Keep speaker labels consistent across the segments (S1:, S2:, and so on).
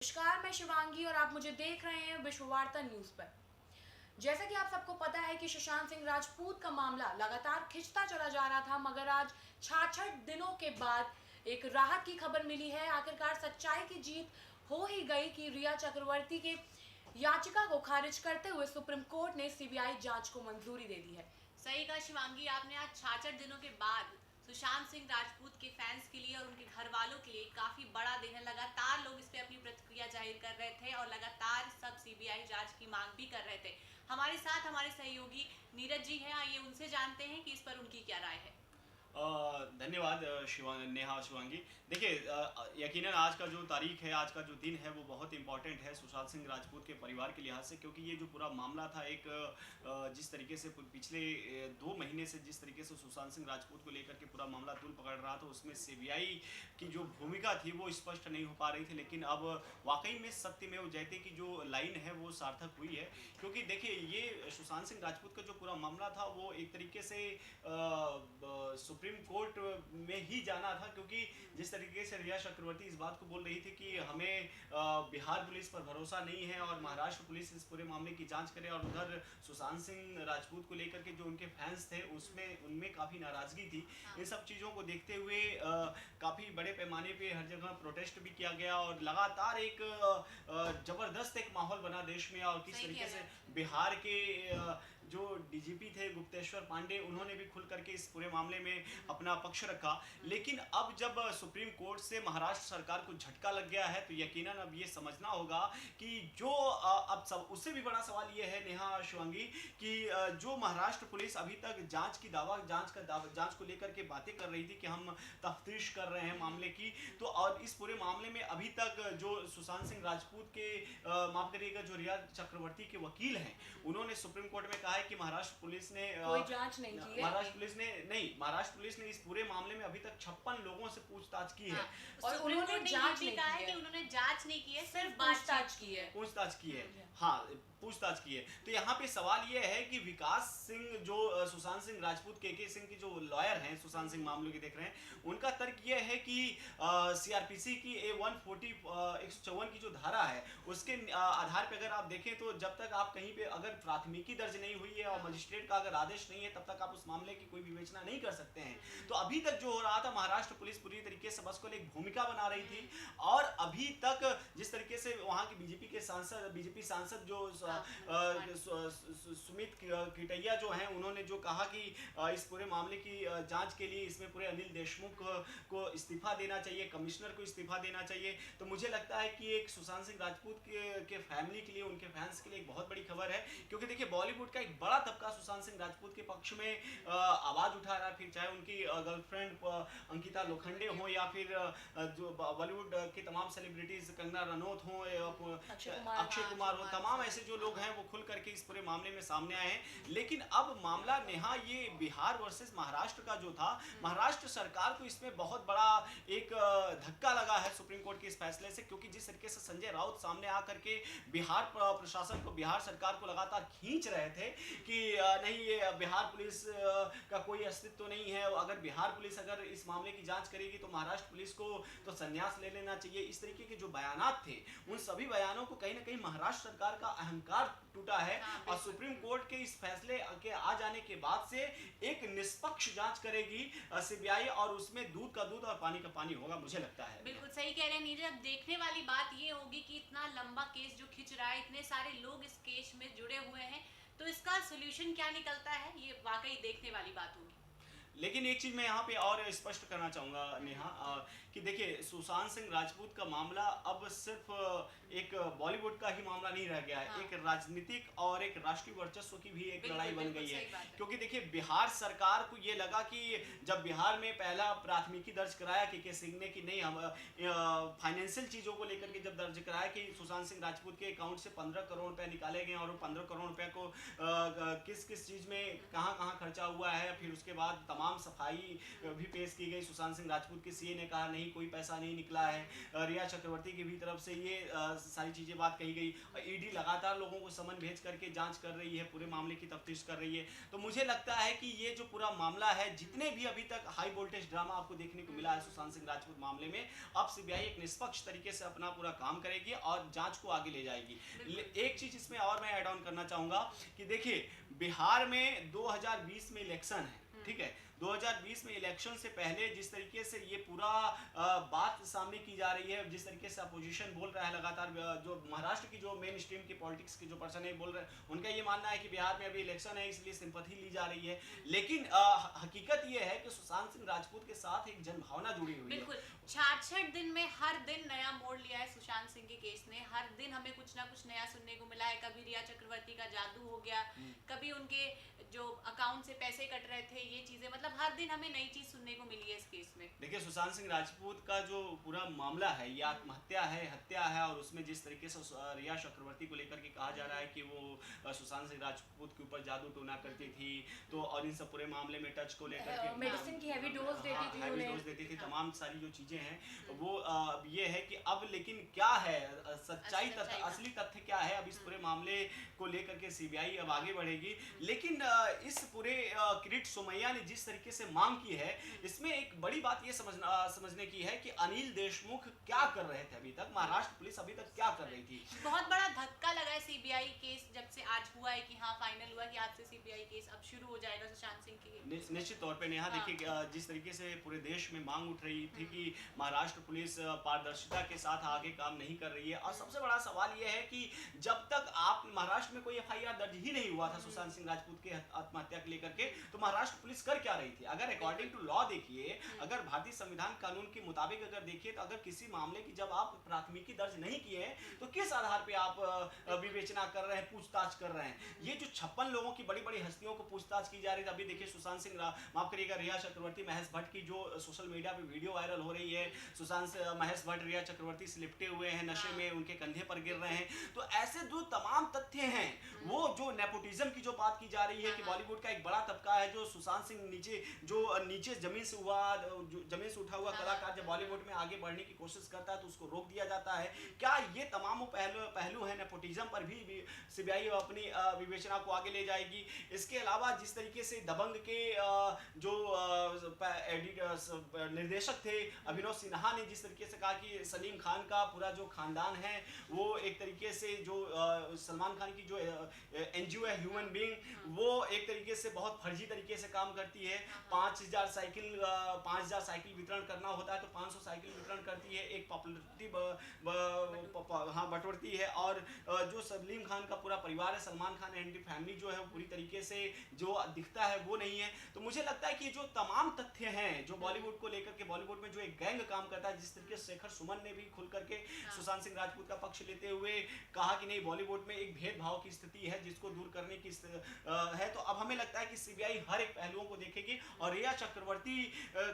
S1: नमस्कार, मैं शिवांगी और आप मुझे देख रहे हैं विश्ववार्ता न्यूज पर। जैसा कि आप सबको पता है कि सुशांत सिंह राजपूत का मामला लगातार खिंचता चला जा रहा था, मगर आज 66 दिनों के बाद एक राहत की खबर मिली है। आखिरकार सच्चाई की जीत हो ही गई कि रिया चक्रवर्ती के याचिका को खारिज करते हुए सुप्रीम कोर्ट ने सीबीआई जांच को मंजूरी दे दी है।
S2: सही कहा शिवांगी, आपने आज 66 दिनों के बाद सुशांत सिंह राजपूत के फैंस के लिए और उनके घर वालों के लिए काफी बड़ा दिन है। लगातार लोग इस पे अपनी प्रतिक्रिया जाहिर कर रहे थे और लगातार सब सीबीआई जांच की मांग भी कर रहे थे। हमारे साथ हमारे सहयोगी नीरज जी हैं, आइए उनसे जानते हैं कि इस पर उनकी क्या राय है।
S3: धन्यवाद नेहा शिवांगी। देखिए, यकीनन आज का जो तारीख है, आज का जो दिन है वो बहुत इंपॉर्टेंट है सुशांत सिंह राजपूत के परिवार के लिहाज से, क्योंकि ये जो पूरा मामला था एक जिस तरीके से पिछले 2 महीने से जिस तरीके से सुशांत सिंह राजपूत को लेकर के पूरा मामला तूल पकड़ रहा था, उसमें सीबीआई की जो भूमिका थी वो स्पष्ट नहीं हो पा रही थी। लेकिन अब वाकई में सत्यमेव जयते की जो लाइन है वो सार्थक हुई है, क्योंकि देखिए ये सुशांत सिंह राजपूत का जो पूरा मामला था वो एक तरीके से सुप्रीम कोर्ट में ही जाना था, क्योंकि जिस तरीके से रिया चक्रवर्ती इस बात को बोल रही थी कि हमें बिहार पुलिस पर भरोसा नहीं है और महाराष्ट्र पुलिस इस पूरे मामले की जांच करे, और उधर सुशांत सिंह राजपूत को लेकर के जो उनके फैंस थे उसमें उनमें काफ़ी नाराज़गी थी। इन सब चीज़ों को देखते हुए काफ़ी बड़े पैमाने पे हर जगह प्रोटेस्ट भी किया गया और लगातार एक ज़बरदस्त एक माहौल बना देश में। और किस तरीके से बिहार के जो डीजीपी थे गुप्तेश्वर पांडे, उन्होंने भी खुल करके इस पूरे मामले में अपना पक्ष रखा। लेकिन अब जब सुप्रीम कोर्ट से महाराष्ट्र सरकार को झटका लग गया है तो यकीनन अब ये समझना होगा कि जो अब सब उससे भी बड़ा सवाल ये है नेहा शिवांगी कि जो महाराष्ट्र पुलिस अभी तक जांच को लेकर के बातें कर रही थी कि हम तफ्तीश कर रहे हैं मामले की, तो और इस पूरे मामले में अभी तक जो सुशांत सिंह राजपूत के माफ करिएगा जो रिया चक्रवर्ती के वकील हैं, उन्होंने सुप्रीम कोर्ट में कहा है कि महाराष्ट्र पुलिस ने
S1: कोई जांच नहीं की है।
S3: महाराष्ट्र पुलिस ने इस पूरे मामले में अभी तक 56 लोगों से पूछताछ की है।
S2: और उन्होंने जांच नहीं कहा है कि उन्होंने जांच नहीं की है, सिर्फ
S1: पूछताछ की है।
S3: हाँ, पूछताछ की है। तो यहाँ पे सवाल ये है कि विकास सिंह जो सुशांत सिंह राजपूत के सिंह की जो लॉयर हैं, सुशांत सिंह मामलों की देख रहे हैं, उनका तर्क ये है कि सीआरपीसी की A140 154 की जो धारा है उसके आधार पे अगर आप देखें तो जब तक आप कहीं पे अगर प्राथमिकी दर्ज नहीं हुई है और मजिस्ट्रेट का अगर आदेश नहीं है तब तक आप उस मामले की कोई विवेचना नहीं कर सकते हैं। तो अभी तक जो हो रहा था, महाराष्ट्र पुलिस पूरी तरीके से बस को एक भूमिका बना रही थी, और अभी तक जिस तरीके से वहाँ की बीजेपी सांसद जो सुमित किटैया जो हैं, उन्होंने जो कहा कि इस पूरे मामले की जांच के लिए इसमें पूरे अनिल देशमुख को इस्तीफा देना चाहिए, कमिश्नर को इस्तीफा देना चाहिए। तो मुझे लगता है कि एक सुशांत सिंह राजपूत के फैमिली के लिए, उनके फैंस के लिए एक बहुत बड़ी खबर है, क्योंकि देखिए बॉलीवुड का एक बड़ा तबका सुशांत सिंह राजपूत के पक्ष में आवाज उठा रहा है, फिर चाहे उनकी गर्लफ्रेंड अंकिता लोखंडे हो या फिर जो बॉलीवुड के तमाम सेलिब्रिटीज कंगना रनौत हो, अक्षय कुमार हो, तमाम ऐसे जो लोग हैं वो खुल करके इस पूरे मामले में सामने आए हैं। लेकिन अब मामला नेहा ये बिहार वर्सेस महाराष्ट्र का जो था, महाराष्ट्र सरकार को इसमें बहुत बड़ा एक धक्का लगा है सुप्रीम कोर्ट के इस फैसले से, क्योंकि जिस तरीके से संजय राउत सामने आकर के बिहार प्रशासन को, बिहार सरकार को लगातार खींच रहे थे कि नहीं ये बिहार पुलिस का कोई अस्तित्व नहीं है, अगर बिहार पुलिस अगर इस मामले की जांच करेगी तो महाराष्ट्र पुलिस को तो संन्यास ले लेना चाहिए। इस तरीके के जो बयानात थे, उन सभी बयानों को कहीं ना कहीं महाराष्ट्र सरकार का अहंकार टूटा है। और सुप्रीम कोर्ट के इस फैसले के आ जाने के बाद से एक निष्पक्ष जांच करेगी सीबीआई, और उसमें दूध का दूध और पानी का पानी होगा, मुझे लगता है।
S2: बिल्कुल सही कह रहे हैं नीरज। अब देखने वाली बात ये होगी कि इतना लंबा केस जो खिंच रहा है, इतने सारे लोग इस केस में जुड़े हुए हैं, तो इसका सोल्यूशन क्या निकलता है, ये वाकई देखने वाली बात होगी।
S3: लेकिन एक चीज मैं यहाँ पे और स्पष्ट करना चाहूंगा नेहा, कि देखिए सुशांत सिंह राजपूत का मामला अब सिर्फ एक बॉलीवुड का ही मामला नहीं रह गया है। हाँ। एक राजनीतिक और एक राष्ट्रीय वर्चस्व की भी एक लड़ाई बन गई है, क्योंकि देखिए बिहार सरकार को ये लगा कि जब बिहार में पहला प्राथमिकी दर्ज कराया के सिंह ने कि नहीं, हम फाइनेंशियल चीजों को लेकर के जब दर्ज कराया कि सुशांत सिंह राजपूत के अकाउंट से 15 करोड़ रुपए निकाले गए और वो 15 करोड़ रुपए को किस किस चीज में कहाँ खर्चा हुआ है, फिर उसके बाद तमाम तमाम सफाई भी पेश की गई। सुशांत सिंह राजपूत के सीए ने कहा नहीं कोई पैसा नहीं निकला है, रिया चक्रवर्ती की भी तरफ से ये सारी चीज़ें बात कही गई। ईडी लगातार लोगों को समन भेज करके जांच कर रही है, पूरे मामले की तफ्तीश कर रही है। तो मुझे लगता है कि ये जो पूरा मामला है, जितने भी अभी तक हाई वोल्टेज ड्रामा आपको देखने को मिला है सुशांत सिंह राजपूत मामले में, अब सीबीआई एक निष्पक्ष तरीके से अपना पूरा काम करेगी और जांच को आगे ले जाएगी। एक चीज इसमें और मैं ऐड ऑन करना चाहूंगा कि देखिए बिहार में 2020 में इलेक्शन है, ठीक है। 2020 में इलेक्शन से पहले जिस तरीके से ये पूरा बात सामने की जा रही है, जिस तरीके से अपोजिशन बोल रहा है लगातार, जो महाराष्ट्र की जो मेन स्ट्रीम की पॉलिटिक्स के जो पर्सन है बोल रहे हैं, उनका ये मानना है कि बिहार में अभी इलेक्शन है इसलिए सिंपैथी ली जा रही है। लेकिन हकीकत ये है कि सुशांत सिंह राजपूत के साथ एक जनभावना जुड़ी हुई है।
S2: बिल्कुल 66 दिन में हर दिन नया मोड़ लिया है सुशांत सिंह के केस ने। हर दिन हमें कुछ ना कुछ नया सुनने को मिला है। कभी रिया चक्रवर्ती का जादू हो गया, कभी उनके जो अकाउंट से पैसे कट रहे थे, ये चीजें, मतलब हर दिन हमें नई चीज सुनने को मिली है इस केस में।
S3: देखिए सुशांत सिंह राजपूत का जो पूरा मामला है ये आत्महत्या है, हत्या है, और उसमें जिस तरीके से रिया चक्रवर्ती को लेकर के कहा जा रहा है कि वो सुशांत सिंह राजपूत के ऊपर जादू टोना करती थी, तो और इन सब पूरे मामले में टच को लेकर के
S1: मेडिसिन की हैवी डोज देती थी,
S3: हैवी डोज देती थी, तमाम सारी जो चीजें हैं वो ये है कि अब लेकिन क्या है सच्चाई, असली तथ्य क्या है, अब इस पूरे मामले को लेकर के सीबीआई अब आगे बढ़ेगी। लेकिन इस पूरे किरीट सोमैया ने जिस तरीके से मांग की है, इसमें एक बड़ी बात ये समझने की है कि अनिल देशमुख क्या कर रहे थे अभी तक, महाराष्ट्र पुलिस अभी तक क्या कर रही थी।
S2: बहुत बड़ा धक्का लगा है सीबीआई केस जब से आज हुआ है कि हाँ फाइनल हुआ कि आज से सीबीआई केस अब शुरू हो जाएगा सुशांत सिंह की।
S3: निश्चित तौर पे नेहा, देखिए जिस तरीके से पूरे देश में मांग उठ रही थी कि महाराष्ट्र पुलिस पारदर्शिता के साथ आगे काम नहीं कर रही है, और सबसे बड़ा सवाल यह है कि जब तक आप महाराष्ट्र में कोई एफआईआर दर्ज ही नहीं हुआ था सुशांत सिंह राजपूत के आत्महत्या को लेकर के, तो महाराष्ट्र पुलिस कर क्या रही थी। अगर अकॉर्डिंग टू लॉ देखिए, अगर भारतीय संविधान कानून के मुताबिक अगर देखिए, तो अगर किसी मामले की जब आप प्राथमिकी दर्ज नहीं किए हैं तो किस आधार पे आप विवेचना कर रहे हैं, पूछताछ कर रहे हैं। ये जो 56 लोगों की बड़ी बड़ी हस्तियों को पूछताछ की जा रही है, अभी देखिए सुशांत सिंह माफ करिएगा रिया चक्रवर्ती, महेश भट्ट की जो सोशल मीडिया पे वीडियो वायरल हो रही है, सुशांत महेश भट्ट रिया चक्रवर्ती से लिपटे हुए हैं, नशे में उनके कंधे पर गिर रहे हैं। तो ऐसे जो तमाम तथ्य हैं, वो जो नेपोटिज्म की जो बात की जा रही है कि बॉलीवुड का एक बड़ा तबका है जो सुशांत सिंह नीचे जमीन से उठा हुआ कलाकार जब बॉलीवुड में आगे बढ़ने की कोशिश करता है तो उसको रोक दिया जाता है। क्या ये तमाम पहलू हैं नेपोटिज्म पर भी सीबीआई अपनी विवेचना को आगे ले जाएगी। इसके अलावा जिस तरीके से दबंग के जो निर्देशक थे अभिनव सिन्हा ने जिस तरीके से कहा कि सलीम खान का पूरा जो खानदान है वो एक तरीके से जो सलमान खान की जो एनजीओ है ह्यूमन बीइंग, वो एक तरीके से बहुत फर्जी तरीके से काम करती है। 5000 साइकिल वितरण करना होता है तो 500 साइकिल वितरण करती है, एक पॉपुलरिटी बटोरती है। और जो सलीम खान का पूरा परिवार है, सलमान खान एंड फैमिली जो है वो पूरी तरीके से जो दिखता है वो नहीं है। तो मुझे लगता है कि जो तमाम तथ्य हैं जो बॉलीवुड को लेकर के, बॉलीवुड में जो एक गैंग काम करता है, जिस तरीके से शेखर सुमन ने भी खुल करके सुशांत सिंह राजपूत का पक्ष लेते हुए कहा कि नहीं बॉलीवुड में एक भेदभाव की स्थिति है जिसको दूर करने की है। तो अब हमें लगता है कि सीबीआई हर एक पहलुओं को देखेगी और रिया चक्रवर्ती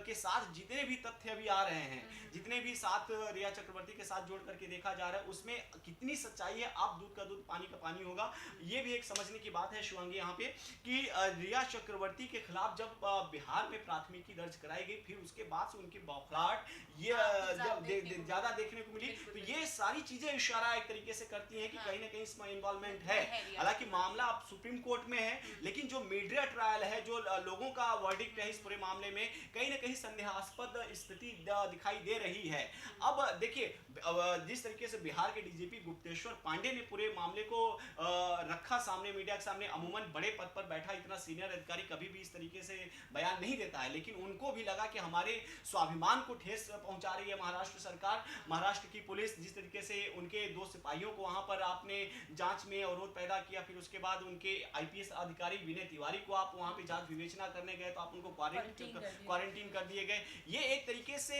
S3: के साथ जितने भी तथ्य अभी आ रहे हैं, जितने भी साथ रिया चक्रवर्ती के साथ जोड़ करके देखा जा रहा है, उसमें कितनी सच्चाई है, आप दूध का दूध पानी का पानी होगा। ये भी एक समझने की बात है शिवांगी यहाँ पे कि रिया चक्रवर्ती के खिलाफ जब बिहार में प्राथमिकी दर्ज कराई गई, फिर उसके बाद से उनकी बौखलाहट ये ज्यादा देखने को मिली। तो ये सारी चीजें इशारा एक तरीके से करती हैं कि कहीं ना कहीं इसमें इन्वॉल्वमेंट है। हालांकि मामला अब सुप्रीम कोर्ट में है, लेकिन जो मीडिया ट्रायल है, जो लोगों का वर्डिक्ट है इस पूरे मामले में, कहीं ना कहीं संदेहास्पद स्थिति दिखाई दे रही है। अब देखिए जिस तरीके से बिहार के डीजीपी गुप्तेश्वर पांडे ने पूरे मामले को रखा सामने, मीडिया के सामने, अमूमन बड़े पद पर बैठा इतना सीनियर अधिकारी कभी भी इस तरीके से बयान नहीं देता है, लेकिन उनको भी लगा कि हमारे स्वाभिमान को ठेस पहुंचा रही है महाराष्ट्र सरकार, महाराष्ट्र की पुलिस। जिस तरीके से उनके 2 सिपाहियों को वहां पर आपने जांच में अवरोध पैदा किया, फिर उसके बाद उनके आईपीएस अधिकारी विनय तिवारी को आप वहां पे जांच विवेचना करने गए तो आप उनको क्वारंटीन कर दिए गए। ये एक तरीके से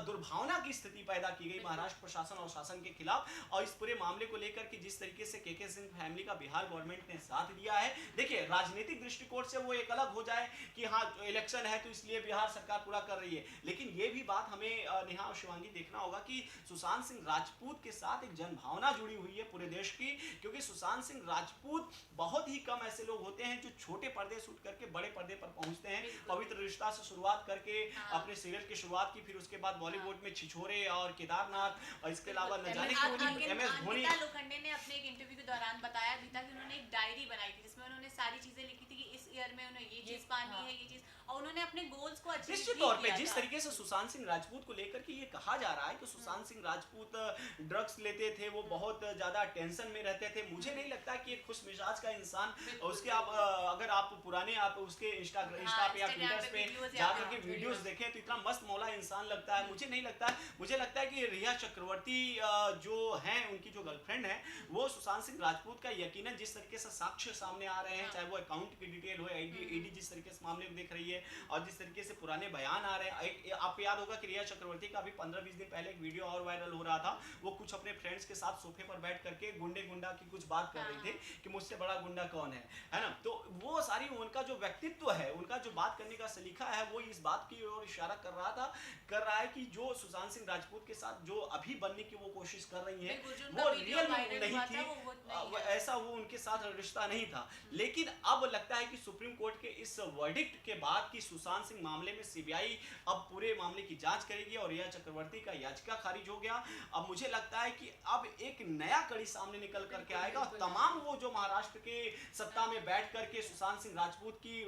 S3: दुर्भावना की स्थिति पैदा की गई महाराष्ट्र प्रशासन और शासन के खिलाफ। और इस पूरे मामले को लेकर के जिस तरीके से के सिंह फैमिली का बिहार गवर्नमेंट ने साथ दिया है, देखिए राजनीतिक दृष्टिकोण से वो एक अलग हो जाए कि हाँ इलेक्शन है तो इसलिए बिहार सरकार पूरा कर रही है, लेकिन ये भी बात हमें नेहा और शिवांगी देखना होगा कि सुशांत सिंह राजपूत के साथ एक जनभावना जुड़ी हुई है पूरे देश की, क्योंकि सुशांत सिंह राजपूत बहुत ही कम ऐसे लोग होते हैं जो छोटे पर्दे शूट करके बड़े पर्दे पर पहुंचते हैं। पवित्र रिश्ता से शुरुआत करके अपने सीरियल की शुरुआत की, फिर उसके बाद बॉलीवुड में छिछोरे और केदारनाथ और इसके अलावा न जाने क्यों एमएस धोनी।
S2: गीता लोखंडे ने अपने एक इंटरव्यू के दौरान बताया भी था कि उन्होंने एक डायरी बनाई थी जिसमें उन्होंने सारी चीजें लिखी थी कि इस ईयर में उन्हें ये चीज पानी है, ये चीज, और उन्होंने अपने गोल्स को अचीव
S3: निश्चित तौर पे जिस तरीके से सुशांत सिंह राजपूत को लेकर के ये कहा जा रहा है कि सुशांत सिंह राजपूत ड्रग्स लेते थे, वो बहुत ज्यादा टेंशन में रहते थे, मुझे नहीं लगता कि एक खुश मिजाज का इंसान उसके आप अगर आप पुराने आप उसके इंस्टा पे या ट्विटर पे जाकर के वीडियोस देखें तो इतना मस्त मौला इंसान लगता है। मुझे नहीं लगता है, मुझे लगता है कि रिया चक्रवर्ती जो हैं उनकी जो गर्लफ्रेंड है वो सुशांत सिंह राजपूत का यकीनन जिस तरीके से साक्ष्य सामने आ रहे हैं, चाहे वो अकाउंट की डिटेल हो, ईडी जिस तरीके से मामले को देख रही है और जिस तरीके से पुराने बयान आ रहे हैं। आपको याद होगा कि रिया चक्रवर्ती का अभी 15-20 दिन पहले एक वीडियो और वायरल हो रहा था, वो कुछ अपने फ्रेंड्स के साथ सोफे पर बैठ करके गुंडा की कुछ बात कर रही थी कि मुझसे बड़ा गुंडा कौन है ना। तो वो सारी उनका जो व्यक्तित्व है, उनका जो बात करने का सलीका है, वो इस बात की ओर इशारा कर रहा है कि जो सुशांत सिंह राजपूत के साथ जो अभी बनने की वो कोशिश कर रही है वो रियल नहीं थी, ऐसा वो उनके साथ रिश्ता नहीं था। लेकिन अब लगता है कि सुप्रीम कोर्ट के इस वर्डिक्ट के बाद कि सुशांत सिंह मामले में सीबीआई अब पूरे मामले की जांच करेगी और रिया चक्रवर्ती का याचिका खारिज हो गया, अब मुझे लगता है कि अब एक नया कड़ी सामने निकल करके आएगा। तमाम वो जो महाराष्ट्र के सत्ता में बैठ करके सुशांत सिंह राजपूत की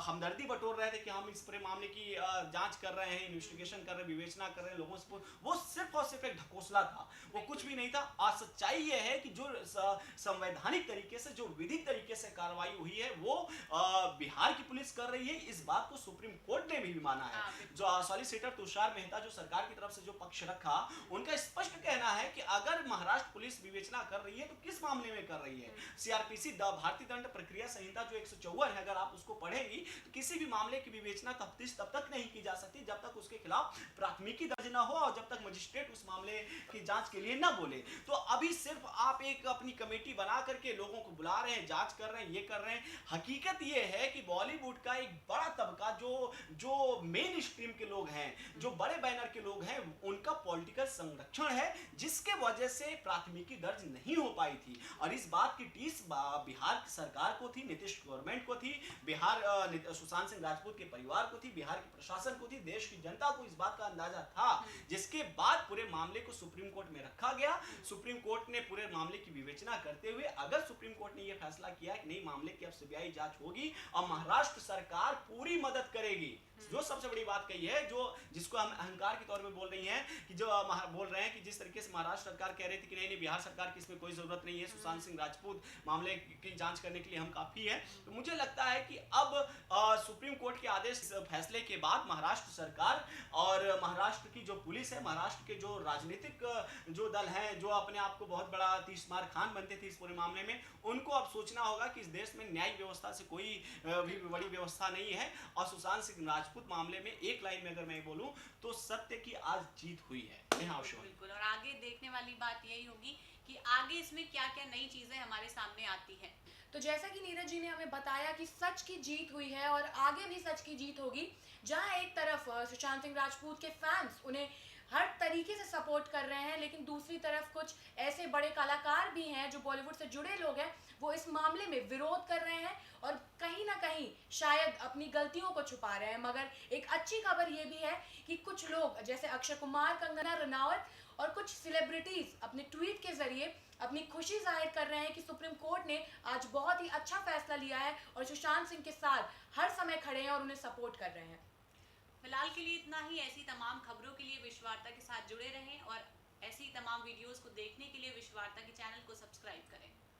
S3: हमदर्दी बटोर रहे थे कि हम इस पूरे मामले की जांच कर रहे हैं, इन्वेस्टिगेशन कर रहे हैं, विवेचना कर रहे हैं लोगों से, वो सिर्फ और सिर्फ एक ढकोसला था, वो कुछ भी नहीं था। और सच्चाई ये है कि जो संवैधानिक तरीके से जो विधिक तरीके से कार्रवाई हुई है वो बिहार की पुलिस कर रही है, इस बात को सुप्रीम कोर्ट ने भी माना है। जो सॉलिसिटर तुषार मेहता जो सरकार की तरफ से जो पक्ष रखा, उनका स्पष्ट कहना है कि अगर महाराष्ट्र पुलिस विवेचना कर रही है तो किस मामले में कर रही है। सीआरपीसी भारतीय दंड प्रक्रिया संहिता जो 154 है, अगर आप उसको पढ़ेंगी तो किसी भी मामले की विवेचना तफ्तीश तब तक नहीं की जा सकती जब तक उसके खिलाफ प्राथमिकी दर्ज न हो और जब तक मजिस्ट्रेट उस मामले की जांच के लिए न बोले। तो अभी सिर्फ आप एक अपनी कमेटी बना करके लोगों को बुला रहे हैं, जांच कर रहे हैं, ये कर रहे हैं। हकीकत ये है कि बॉलीवुड का एक बड़ा तबका जो मेन स्ट्रीम के लोग हैं, जो बड़े बैनर के लोग हैं, उनका पॉलिटिकल संरक्षण है, जिसके वजह से प्राथमिकी दर्ज नहीं हो पाई थी। और इस बात की टीस बिहार सरकार को थी, नीतीश गवर्नमेंट को थी, बिहार सुशांत सिंह राजपूत के परिवार को थी, बिहार के प्रशासन को थी, देश की जनता को इस बात का अंदाजा था, जिसके बाद पूरे मामले को सुप्रीम कोर्ट में रखा गया। सुप्रीम कोर्ट ने पूरे मामले की विवेचना करते हुए अगर सुप्रीम कोर्ट ने यह फैसला किया कि नहीं, मामले की अब सीबीआई जांच होगी और महाराष्ट्र सरकार पूरी मदद करेगी, जो सबसे बड़ी बात कही है, जिसको हम अहंकार के तौर पे बोल रही हैं कि जो बोल रहे हैं कि जिस तरीके से महाराष्ट्र सरकार कह रही थी कि नहीं बिहार सरकार की इसमें कोई जरूरत नहीं है, सुशांत सिंह राजपूत मामले की जांच करने के लिए हम काफी है। तो मुझे लगता है कि अब सुप्रीम कोर्ट के आदेश फैसले के बाद महाराष्ट्र सरकार और महाराष्ट्र की जो पुलिस है, महाराष्ट्र के जो राजनीतिक जो दल हैं, जो अपने आप को बहुत बड़ा तीसमार खान बनते थे इस पूरे मामले में, उनको अब सोचना होगा कि इस देश में न्यायिक व्यवस्था से कोई भी बड़ी व्यवस्था नहीं है। और सुशांत सिंह राजपूत मामले में एक लाइन में अगर मैं बोलूं तो सत्य की आज जीत हुई है।
S2: बिल्कुल, और आगे देखने वाली बात यही होगी कि आगे इसमें क्या क्या नई चीजें हमारे सामने आती हैं।
S1: तो जैसा कि नीरज जी ने हमें बताया कि सच की जीत हुई है और आगे भी सच की जीत होगी। जहां एक तरफ सुशांत सिंह राजपूत के फैंस उन्हें हर तरीके से सपोर्ट कर रहे हैं, लेकिन दूसरी तरफ कुछ ऐसे बड़े कलाकार भी हैं जो बॉलीवुड से जुड़े लोग हैं, वो इस मामले में विरोध कर रहे हैं और कहीं ना कहीं शायद अपनी गलतियों को छुपा रहे हैं। मगर एक अच्छी खबर ये भी है कि कुछ लोग जैसे अक्षय कुमार, कंगना रनावत और कुछ सेलिब्रिटीज अपने ट्वीट के जरिए अपनी खुशी जाहिर कर रहे हैं कि सुप्रीम कोर्ट ने आज बहुत ही अच्छा फैसला लिया है और सुशांत सिंह के साथ हर समय खड़े हैं और उन्हें सपोर्ट कर रहे हैं।
S2: फिलहाल के लिए इतना ही। ऐसी तमाम खबरों के लिए विश्ववार्ता के साथ जुड़े रहें और ऐसी तमाम वीडियोस को देखने के लिए विश्ववार्ता के चैनल को सब्सक्राइब करें।